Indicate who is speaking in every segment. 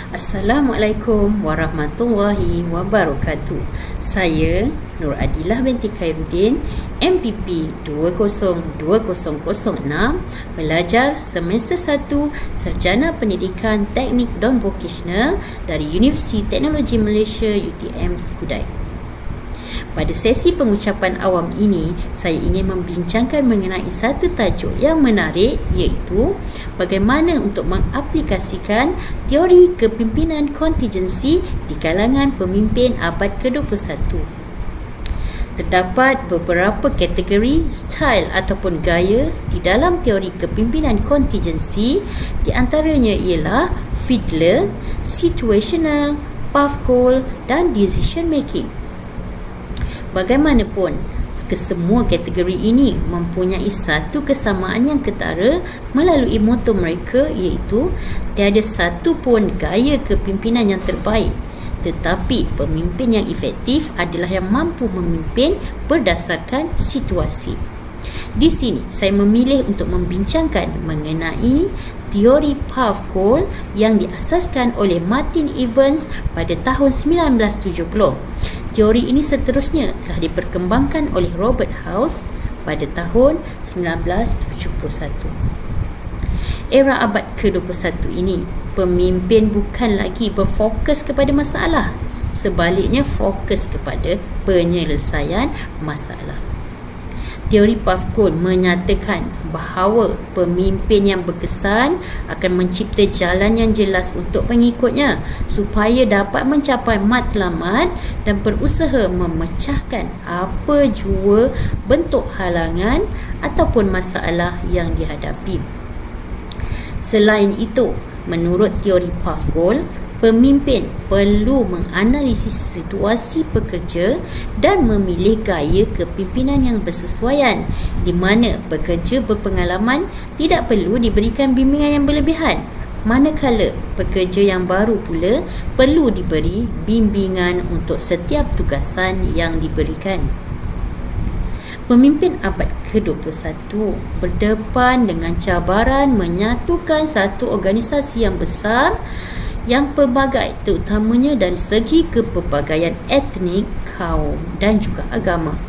Speaker 1: Assalamualaikum warahmatullahi wabarakatuh. Saya Nur Adilah binti Khairuddin, MPP 202006, pelajar semester 1 Sarjana Pendidikan Teknik dan Vocational dari Universiti Teknologi Malaysia UTM Skudai. Pada sesi pengucapan awam ini, saya ingin membincangkan mengenai satu tajuk yang menarik, iaitu bagaimana untuk mengaplikasikan teori kepimpinan kontingensi di kalangan pemimpin abad ke-21. Terdapat beberapa kategori, style ataupun gaya di dalam teori kepimpinan kontingensi, di antaranya ialah Fiedler, situational, path goal dan decision making. Bagaimanapun, kesemua kategori ini mempunyai satu kesamaan yang ketara melalui moto mereka, iaitu tiada satu pun gaya kepimpinan yang terbaik, tetapi pemimpin yang efektif adalah yang mampu memimpin berdasarkan situasi. Di sini saya memilih untuk membincangkan mengenai teori path goal yang diasaskan oleh Martin Evans pada tahun 1970. Teori ini seterusnya telah diperkembangkan oleh Robert House pada tahun 1971. Era abad ke-21 ini, pemimpin bukan lagi berfokus kepada masalah, sebaliknya fokus kepada penyelesaian masalah. Teori path goal menyatakan bahawa pemimpin yang berkesan akan mencipta jalan yang jelas untuk pengikutnya supaya dapat mencapai matlamat dan berusaha memecahkan apa jua bentuk halangan ataupun masalah yang dihadapi. Selain itu, menurut teori path goal, pemimpin perlu menganalisis situasi pekerja dan memilih gaya kepimpinan yang bersesuaian, di mana pekerja berpengalaman tidak perlu diberikan bimbingan yang berlebihan, manakala pekerja yang baru pula perlu diberi bimbingan untuk setiap tugasan yang diberikan. Pemimpin abad ke-21 berdepan dengan cabaran menyatukan satu organisasi yang besar yang pelbagai, terutamanya dari segi kepelbagaian etnik, kaum dan juga agama.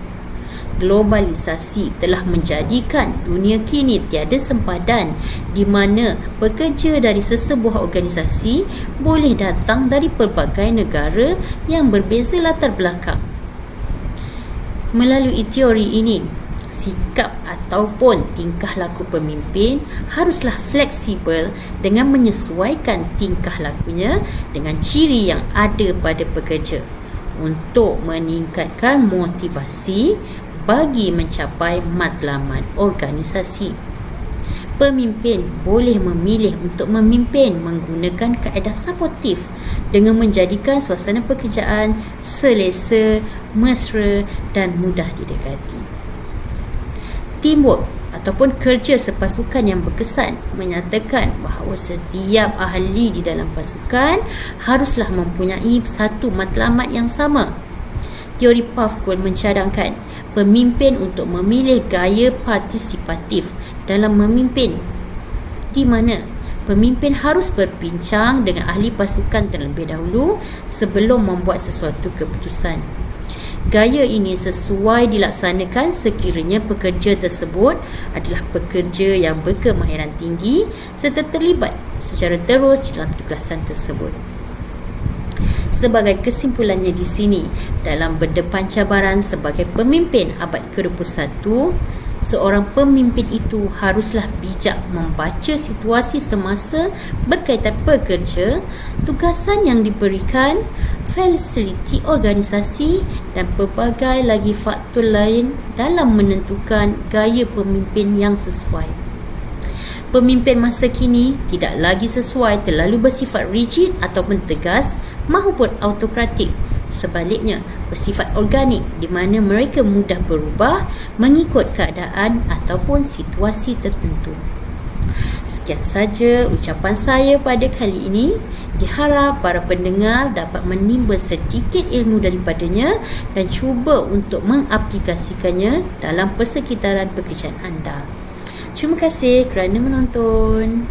Speaker 1: Globalisasi telah menjadikan dunia kini tiada sempadan, di mana pekerja dari sesebuah organisasi boleh datang dari pelbagai negara yang berbeza latar belakang. Melalui teori ini, sikap ataupun tingkah laku pemimpin haruslah fleksibel dengan menyesuaikan tingkah lakunya dengan ciri yang ada pada pekerja untuk meningkatkan motivasi bagi mencapai matlamat organisasi. Pemimpin boleh memilih untuk memimpin menggunakan kaedah suportif dengan menjadikan suasana pekerjaan selesa, mesra dan mudah didekati. Teamwork ataupun kerja sepasukan yang berkesan menyatakan bahawa setiap ahli di dalam pasukan haruslah mempunyai satu matlamat yang sama. Teori path goal mencadangkan pemimpin untuk memilih gaya partisipatif dalam memimpin, di mana pemimpin harus berbincang dengan ahli pasukan terlebih dahulu sebelum membuat sesuatu keputusan. Gaya ini sesuai dilaksanakan sekiranya pekerja tersebut adalah pekerja yang berkemahiran tinggi serta terlibat secara terus dalam tugasan tersebut. Sebagai kesimpulannya di sini, dalam berdepan cabaran sebagai pemimpin abad ke-21, seorang pemimpin itu haruslah bijak membaca situasi semasa berkaitan pekerja, tugasan yang diberikan, fasiliti organisasi dan pelbagai lagi faktor lain dalam menentukan gaya pemimpin yang sesuai. Pemimpin masa kini tidak lagi sesuai terlalu bersifat rigid ataupun tegas maupun autokratik. Sebaliknya, bersifat organik di mana mereka mudah berubah mengikut keadaan ataupun situasi tertentu. Sekian saja ucapan saya pada kali ini. Diharap para pendengar dapat menimba sedikit ilmu daripadanya dan cuba untuk mengaplikasikannya dalam persekitaran pekerjaan anda. Terima kasih kerana menonton.